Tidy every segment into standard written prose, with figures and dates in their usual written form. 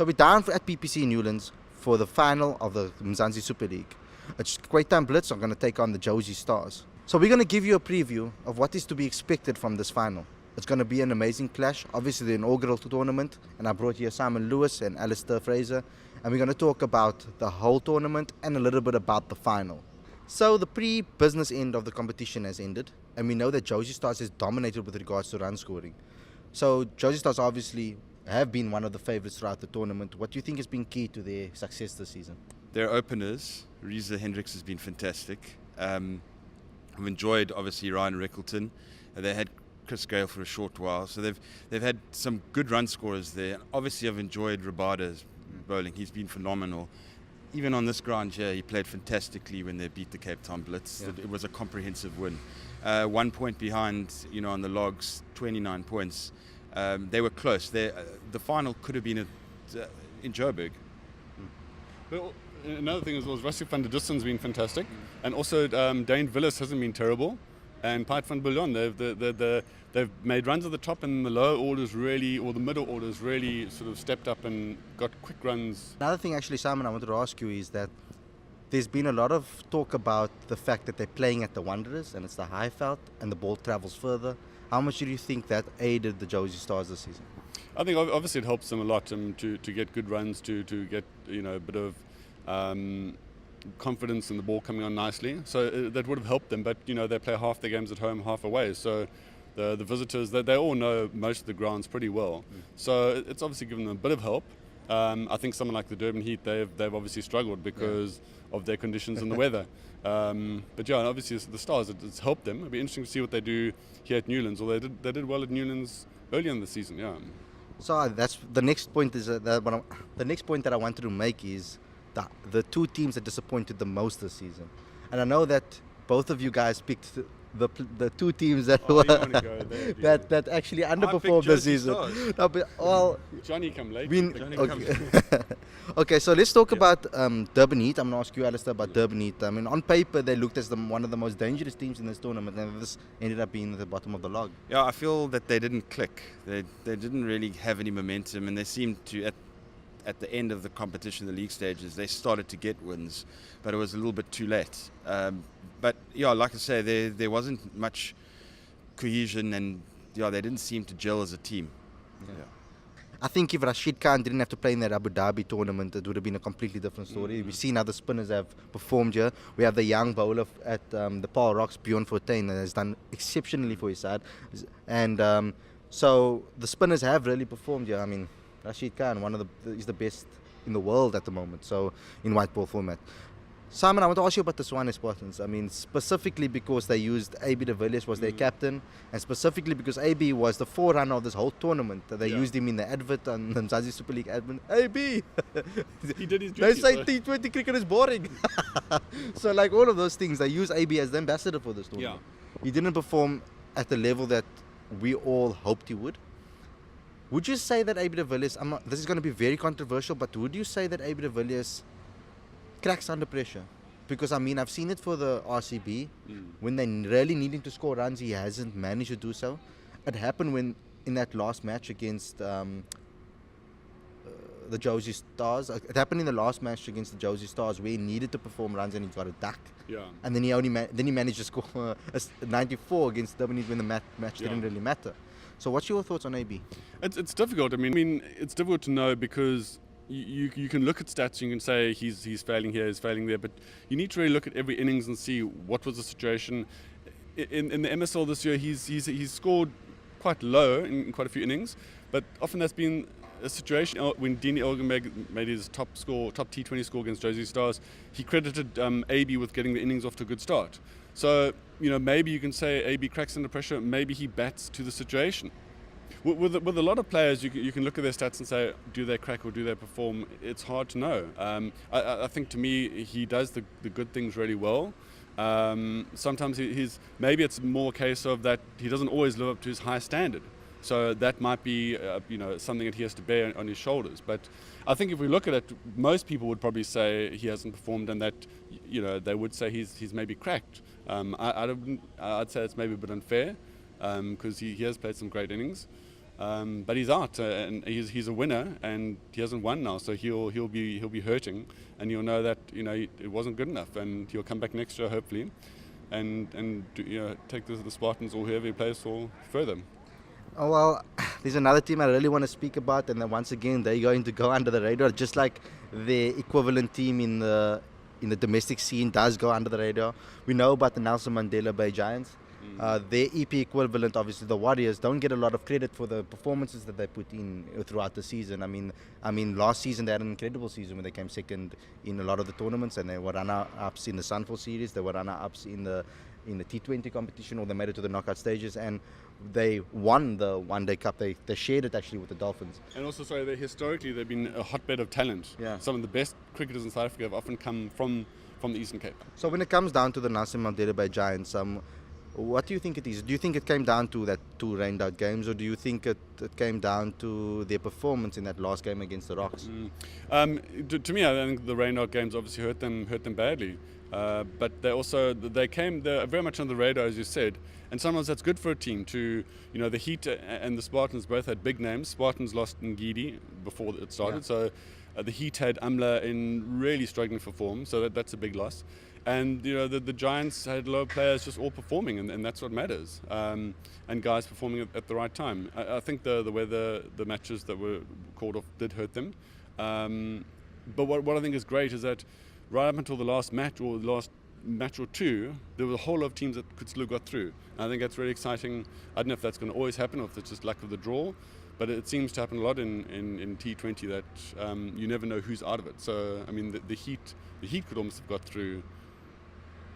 So we're down at PPC Newlands for the final of the Mzansi Super League. It's Cape Town Blitz. I'm going to take on the Jozi Stars. So we're going to give you a preview of what is to be expected from this final. It's going to be an amazing clash. Obviously the inaugural tournament, and I brought here Simon Lewis and Alistair Fraser, and we're going to talk about the whole tournament and a little bit about the final. So the pre-business end of the competition has ended, and we know that Jozi Stars has dominated with regards to run scoring. So Jozi Stars obviously have been one of the favourites throughout the tournament. What do you think has been key to their success this season? Their openers, Reza Hendricks has been fantastic. I've enjoyed obviously Ryan Reckleton. They had Chris Gale for a short while, so they've had some good run scorers there. Obviously I've enjoyed Rabada's bowling. He's been phenomenal. Even on this ground here, he played fantastically when they beat the Cape Town Blitz. Yeah. It was a comprehensive win. 1 point behind, on the logs, 29 points. They were close. The final could have been in Joburg. But another thing was Rusty van der Dusten's been fantastic, and also Dane Villas hasn't been terrible, and Piet van Bouillon, they've made runs at the top, and the lower orders really, or the middle orders really sort of stepped up and got quick runs. Another thing actually, Simon, I wanted to ask you is that there's been a lot of talk about the fact that they're playing at the Wanderers and it's the Highveld and the ball travels further. How much do you think that aided the Jozi Stars this season? I think obviously it helps them a lot to get good runs, to get a bit of confidence in the ball coming on nicely. So that would have helped them, but they play half their games at home, half away. So the visitors, they all know most of the grounds pretty well. So it's obviously given them a bit of help. I think someone like the Durban Heat, they've obviously struggled because of their conditions and the weather. But yeah, obviously the Stars, it's helped them. It'll be interesting to see what they do here at Newlands. Or they did well at Newlands earlier in the season. Yeah. So that's the next point. The next point that I wanted to make is the two teams that disappointed the most this season, and I know that both of you guys picked the two teams that that actually underperformed this season. No, but Johnny come late. Okay, so let's talk about Durban Heat. I'm going to ask you, Alistair, about Durban Heat. I mean, on paper, they looked as one of the most dangerous teams in this tournament, and this ended up being at the bottom of the log. Yeah, I feel that they didn't click. They didn't really have any momentum, and they seemed to, at the end of the competition, the league stages, they started to get wins, but it was a little bit too late. But yeah, like I say, there wasn't much cohesion, and they didn't seem to gel as a team. Yeah. I think if Rashid Khan didn't have to play in that Abu Dhabi tournament, it would have been a completely different story. We've seen how the spinners have performed here. We have the young bowler at the Paul Rocks, Bjorn Fortuin, that has done exceptionally for his side. And so the spinners have really performed here. I mean, Rashid Khan, he's the best in the world at the moment, so in white ball format. Simon, I want to ask you about the Swan Espartans. I mean, specifically because they used AB de Villiers was their captain, and specifically because AB was the forerunner of this whole tournament. They used him in the advert on the Mzansi Super League advert. AB! He did his duty. They say T20 cricket is boring. So like all of those things, they use AB as the ambassador for this tournament. Yeah. He didn't perform at the level that we all hoped he would. Would you say that AB de Villiers, this is going to be very controversial, but would you say that AB de Villiers cracks under pressure? Because I mean, I've seen it for the RCB. When they really needing to score runs, he hasn't managed to do so. It happened in that last match against the Jozi Stars. It happened in the last match against the Jozi Stars where he needed to perform runs and he got a duck. Yeah. And then he managed to score 94 against Durban Heat when the match didn't really matter. So what's your thoughts on AB? It's difficult. I mean, it's difficult to know because you can look at stats and you can say he's failing here, he's failing there, but you need to really look at every innings and see what was the situation. In the MSL this year, he's scored quite low in quite a few innings, but often that's been a situation when Dini Elgenberg made his top T20 score against Jozi Stars. He credited AB with getting the innings off to a good start. So maybe you can say AB cracks under pressure. Maybe he bats to the situation. With a lot of players, you can look at their stats and say, do they crack or do they perform? It's hard to know. I think to me, he does the good things really well. Sometimes maybe it's more a case of that he doesn't always live up to his high standard. So that might be something that he has to bear on his shoulders. But I think if we look at it, most people would probably say he hasn't performed, and that they would say he's maybe cracked. I'd say it's maybe a bit unfair because he has played some great innings. But he's out, and he's a winner, and he hasn't won now, so he'll be hurting, and you'll know that it wasn't good enough, and he'll come back next year hopefully, and take the Spartans or whoever he plays for further. Oh, well, there's another team I really want to speak about, and then once again they're going to go under the radar, just like the equivalent team in the domestic scene does go under the radar. We know about the Nelson Mandela Bay Giants. Their EP equivalent, obviously the Warriors, don't get a lot of credit for the performances that they put in throughout the season. I mean, last season they had an incredible season when they came second in a lot of the tournaments, and they were runner-ups in the Sunfall Series. They were runner-ups in the T20 competition, or they made it to the knockout stages, and they won the One Day Cup. They shared it actually with the Dolphins. And also, sorry, historically they've been a hotbed of talent. Yeah. Some of the best cricketers in South Africa have often come from the Eastern Cape. So when it comes down to the Nelson Mandela Bay Giants, what do you think it is? Do you think it came down to that 2 rained-out games, or do you think it came down to their performance in that last game against the Rocks? To me, I think the rain-out games obviously hurt them badly. But they're very much on the radar, as you said. And sometimes that's good for a team to, the Heat and the Spartans both had big names. Spartans lost Ngidi before it started, so the Heat had Amla in really struggling for form, so that's a big loss. And the Giants had a lot of players just all performing, and that's what matters. And guys performing at the right time. I think the weather, the matches that were called off did hurt them. But what I think is great is that right up until the last match or the last match or two, there were a whole lot of teams that could still got through. And I think that's really exciting. I don't know if that's going to always happen or if it's just luck of the draw, but it seems to happen a lot in T20 that you never know who's out of it. So I mean, the Heat could almost have got through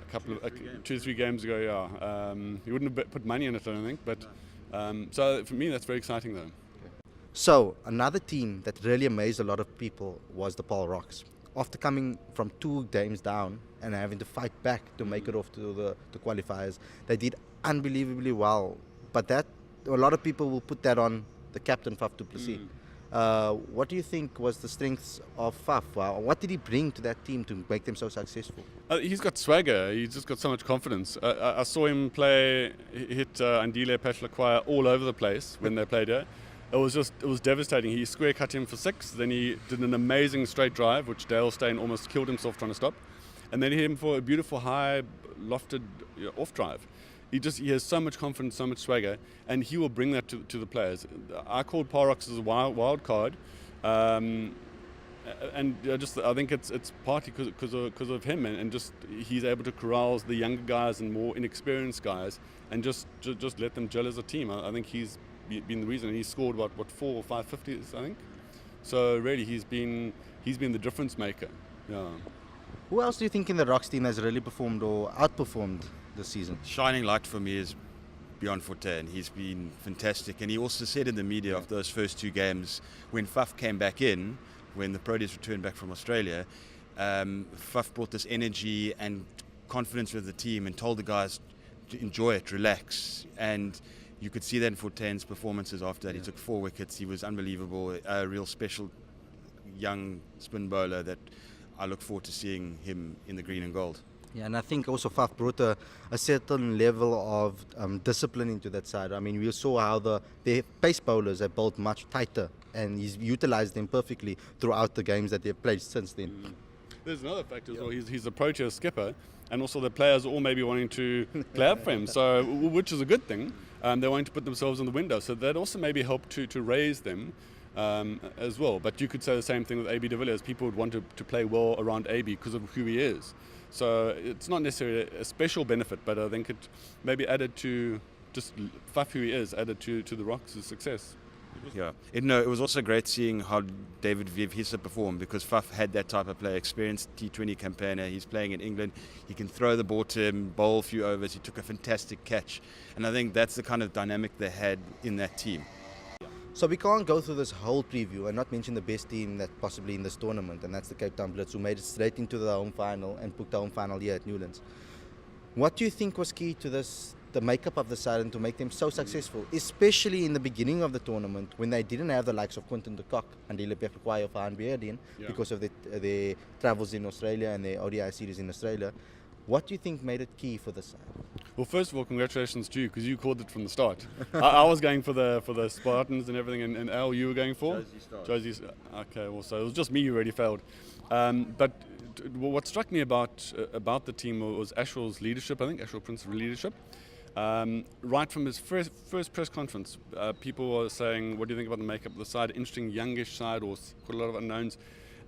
a couple of 2 or 3 games ago. Yeah, you wouldn't have put money on it, I don't think. But so for me, that's very exciting though. So another team that really amazed a lot of people was the Paarl Rocks. After coming from 2 games down and having to fight back to make it off to the qualifiers, they did unbelievably well. But a lot of people will put that on the captain, Faf du Plessis. What do you think was the strengths of Faf? What did he bring to that team to make them so successful? He's got swagger. He's just got so much confidence. I saw him hit Andile Pashlakwaya all over the place when they played here. It was devastating. He square cut him for 6, then he did an amazing straight drive, which Dale Steyn almost killed himself trying to stop, and then he hit him for a beautiful high lofted off drive. He has so much confidence, so much swagger, and he will bring that to the players. I called Paarl Rocks as a wild card, and I think it's partly because of him, and just he's able to corral the younger guys and more inexperienced guys, and just let them gel as a team. I think he's been the reason. He scored 4 or 5 50s, I think. So really, he's been the difference maker. Yeah. Who else do you think in the Rocks team has really performed or outperformed this season? Shining light for me is Bjorn Fortuin. He's been fantastic, and he also said in the media after those first 2 games, when Faf came back in, when the Proteas returned back from Australia, Faf brought this energy and confidence with the team and told the guys to enjoy it, relax, and you could see that in Fortuin's performances after that. He took 4 wickets. He was unbelievable. A real special young spin bowler that I look forward to seeing him in the green and gold. Yeah, and I think also Faf brought a certain level of discipline into that side. I mean, we saw how the pace bowlers have bowled much tighter, and he's utilised them perfectly throughout the games that they've played since then. There's another factor as well. He's a Proteas skipper, and also the players are all maybe wanting to play up for him, so which is a good thing. They're wanting to put themselves in the window, so that also maybe helped to raise them as well. But you could say the same thing with AB de Villiers. People would want to play well around AB because of who he is. So it's not necessarily a special benefit, but I think it maybe added to just Faf who he is, added to the Rocks' success. Yeah, it was also great seeing how David Vivhisa performed, because Faf had that type of player, experienced T20 campaigner. He's playing in England. He can throw the ball to him, bowl a few overs. He took a fantastic catch, and I think that's the kind of dynamic they had in that team. So we can't go through this whole preview and not mention the best team that possibly in this tournament, and that's the Cape Town Blitz, who made it straight into the home final and booked the home final here at Newlands. What do you think was key to the makeup of the side and to make them so successful, especially in the beginning of the tournament when they didn't have the likes of Quinton de Kock and Andile Pashlakwaya of Van Beerden because of their travels in Australia and their ODI series in Australia? What do you think made it key for the side? Well, first of all, congratulations to you because you called it from the start. I was going for the Spartans and everything, and Al, you were going for Jozi Stars. Jozi's. Okay, well, so it was just me who already failed. But what struck me about the team was Ashwell's leadership. I think Ashwell Prince's leadership. Right from his first press conference, people were saying, "What do you think about the makeup of the side? Interesting, youngish side, or quite a lot of unknowns?"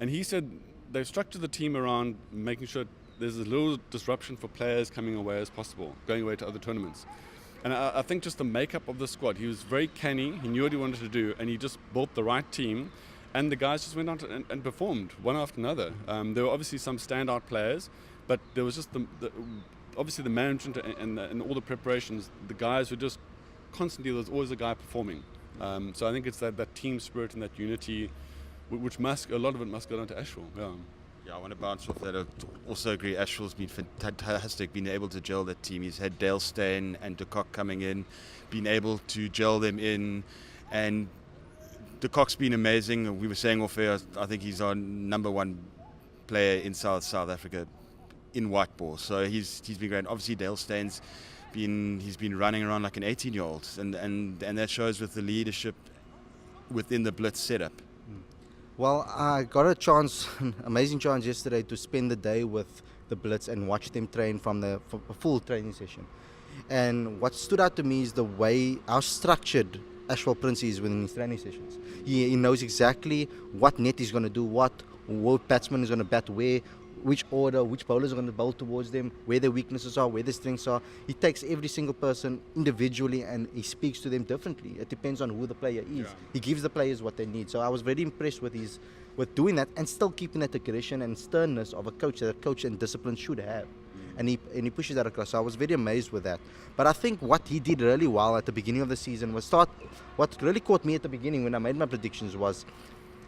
And he said they've structured the team around making sure there's as little disruption for players coming away as possible, going away to other tournaments. And I think just the makeup of the squad, he was very canny, he knew what he wanted to do, and he just built the right team, and the guys just went out and performed one after another. There were obviously some standout players, but there was just obviously the management and all the preparations, the guys were just constantly, there's always a guy performing. So I think it's that team spirit and that unity, which a lot of it must go down to Ashwell. Yeah, I want to bounce off that. I also agree Ashwell's been fantastic, been able to gel that team. He's had Dale Steyn and De Kock coming in, been able to gel them in, and De Kock's been amazing. We were saying off air, I think he's our number one player in South Africa in white ball. So he's been great. Obviously Dale Steyn's he's been running around like an 18-year-old, and that shows with the leadership within the Blitz setup. Well, I got an amazing chance yesterday to spend the day with the Blitz and watch them train from a full training session. And what stood out to me is how structured Ashwell Prince is within his training sessions. He knows exactly what net he's going to do, what batsman is going to bat where, which order, which bowlers are going to bowl towards them, where their weaknesses are, where their strengths are. He takes every single person individually and he speaks to them differently. It depends on who the player is. Yeah. He gives the players what they need. So I was very impressed with doing that and still keeping that aggression and sternness of a coach that a coach and discipline should have. And he pushes that across. So I was very amazed with that. But I think what he did really well at the beginning of the season was what really caught me at the beginning when I made my predictions was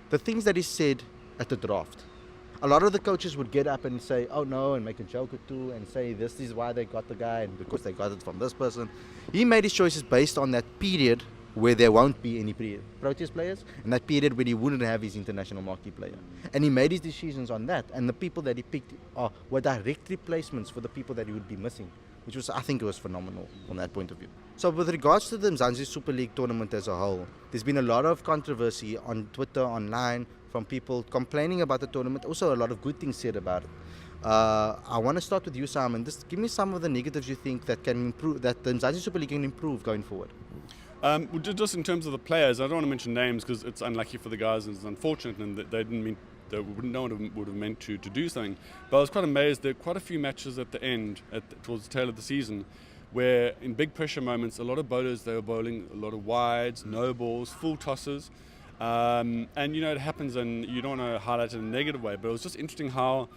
the things that he said at the draft. A lot of the coaches would get up and say, "Oh no," and make a joke or two and say this is why they got the guy and because they got it from this person. He made his choices based on that period where there won't be any Proteas players and that period where he wouldn't have his international marquee player. And he made his decisions on that, and the people that he picked were direct replacements for the people that he would be missing, which was, I think it was phenomenal from that point of view. So with regards to the Mzansi Super League tournament as a whole, there's been a lot of controversy on Twitter, online, from people complaining about the tournament, also a lot of good things said about it. I want to start with you, Simon. Just give me some of the negatives you think that can improve, that the Mzansi Super League can improve going forward. Just in terms of the players, I don't want to mention names because it's unlucky for the guys and it's unfortunate, and they didn't mean no one would have meant to do something. But I was quite amazed. There were quite a few matches at the end, towards the tail of the season, where in big pressure moments, a lot of bowlers, they were bowling a lot of wides, no balls, full tosses. And it happens, and you don't want to highlight it in a negative way, but it was just interesting how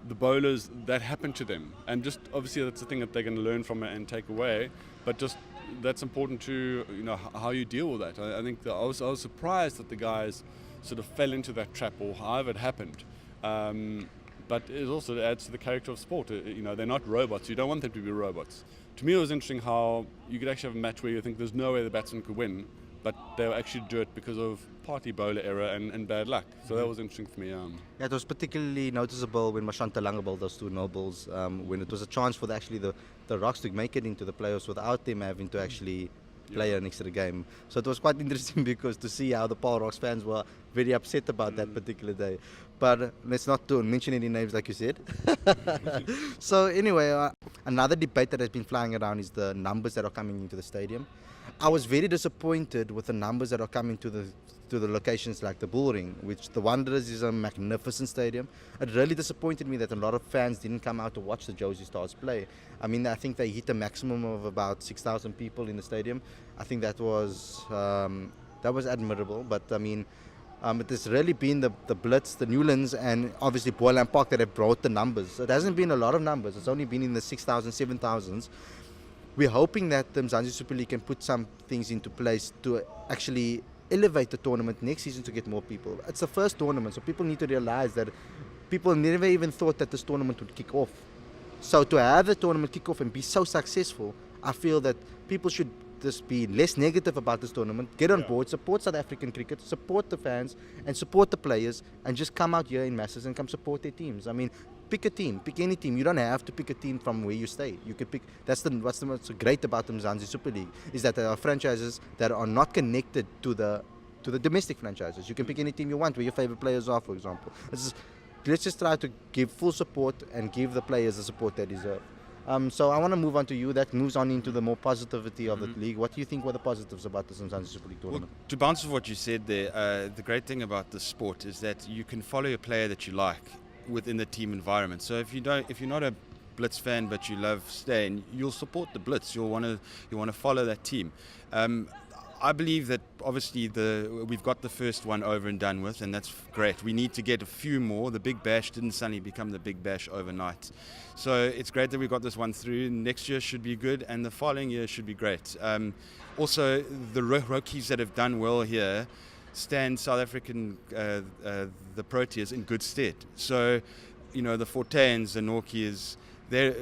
the bowlers, that happened to them, and just obviously that's the thing that they're going to learn from it and take away, but just that's important to how you deal with that. I think that I was surprised that the guys sort of fell into that trap, or however it happened, but it also adds to the character of sport. They're not robots. You don't want them to be robots. To me, it was interesting how you could actually have a match where you think there's no way the batsman could win, but they'll actually do it because of partly bowler error and bad luck. So that was interesting for me. Yeah, it was particularly noticeable when Mashanta Lange bowled those two no balls, when it was a chance for the Rocks to make it into the playoffs without them having to actually play an extra game. So it was quite interesting because to see how the Paul Rocks fans were very upset about that particular day. But let's not mention any names like you said. So anyway, another debate that has been flying around is the numbers that are coming into the stadium. I was very disappointed with the numbers that are coming to the locations like the Bullring, which the Wanderers is a magnificent stadium. It really disappointed me that a lot of fans didn't come out to watch the Jozi Stars play. I mean, I think they hit a maximum of about 6,000 people in the stadium. I think that was admirable, but I mean, it has really been the Blitz, the Newlands, and obviously Boyland Park that have brought the numbers. It hasn't been a lot of numbers. It's only been in the 6,000, 7,000s. We're hoping that the Mzansi Super League can put some things into place to actually elevate the tournament next season to get more people. It's the first tournament, so people need to realize that people never even thought that this tournament would kick off. So to have the tournament kick off and be so successful, I feel that people should just be less negative about this tournament, get on board, support South African cricket, support the fans and support the players, and just come out here in masses and come support their teams. I mean, pick a team, pick any team. You don't have to pick a team from where you stay. You can pick. What's great about the Mzansi Super League is that there are franchises that are not connected to the domestic franchises. You can pick any team you want, where your favorite players are, for example. Let's just try to give full support and give the players the support they deserve. So I want to move on to you. That moves on into the more positivity of the league. What do you think were the positives about the Mzansi Super League tournament? Well, to bounce off what you said there, the great thing about the sport is that you can follow a player that you like within the team environment. So if you're not a Blitz fan but you love Stain, you'll support the Blitz. You want to follow that team. I believe that obviously we've got the first one over and done with, and that's great. We need to get a few more. The Big Bash didn't suddenly become the Big Bash overnight. So it's great that we got this one through. Next year should be good, and the following year should be great. Also, the rookies that have done well here stand South African, the Proteas, in good stead. So, the Fortains, the Norkies, they're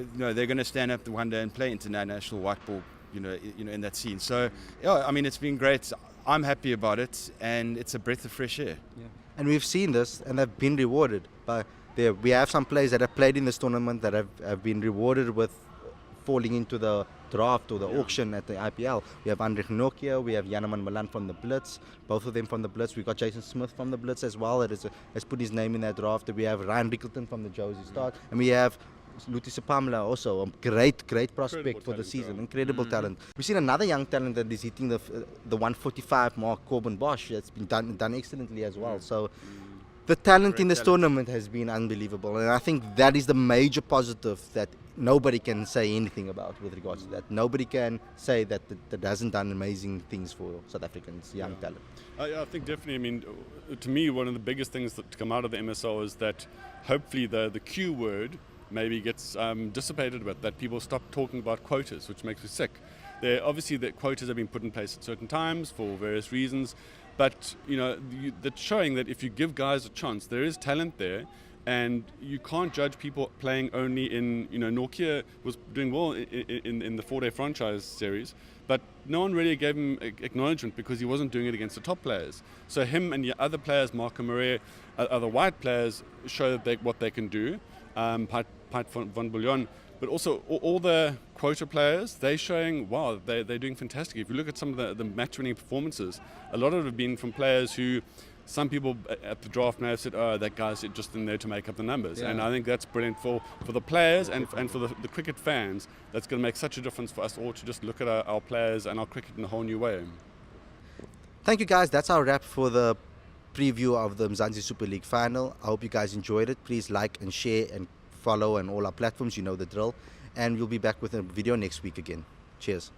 going to stand up one day and play international white ball. In that scene. So, yeah, I mean, it's been great. I'm happy about it, and it's a breath of fresh air. Yeah. And we've seen this, and they've been rewarded. We have some players that have played in this tournament that have been rewarded with falling into the draft or the auction at the IPL. We have Andre Nokia, we have Janeman Milan from the Blitz, both of them from the Blitz. We've got Jason Smith from the Blitz as well, that has put his name in that draft. We have Ryan Rickleton from the Jozi Stars, and we have Luti Sepamla, also a great prospect for the season, incredible talent. We've seen another young talent that is hitting the 145 mark, Corbin Bosch, that's been done excellently as well. So the talent in this tournament has been unbelievable, and I think that is the major positive that nobody can say anything about with regards to that. Nobody can say that hasn't done amazing things for South Africans, young talent. I think definitely. I mean, to me, one of the biggest things that to come out of the MSL is that hopefully the Q word maybe gets dissipated a bit, that people stop talking about quotas, which makes me sick. Obviously, the quotas have been put in place at certain times for various reasons, but that's showing that if you give guys a chance, there is talent there, and you can't judge people playing only in, Nokia was doing well in the 4-day franchise series, but no one really gave him acknowledgement because he wasn't doing it against the top players. So him and the other players, Marco Marais, other white players, show what they can do. Piet van Bouillon, but also all the quota players, they're showing, wow, they're doing fantastic. If you look at some of the match-winning performances, a lot of it have been from players who some people at the draft may have said, oh, that guy's just in there to make up the numbers. Yeah. And I think that's brilliant for the players and for the cricket fans. That's going to make such a difference for us all to just look at our players and our cricket in a whole new way. Thank you, guys. That's our wrap for the preview of the Mzansi Super League final. I hope you guys enjoyed it. Please like and share and follow on all our platforms. You know the drill. And we'll be back with a video next week again. Cheers.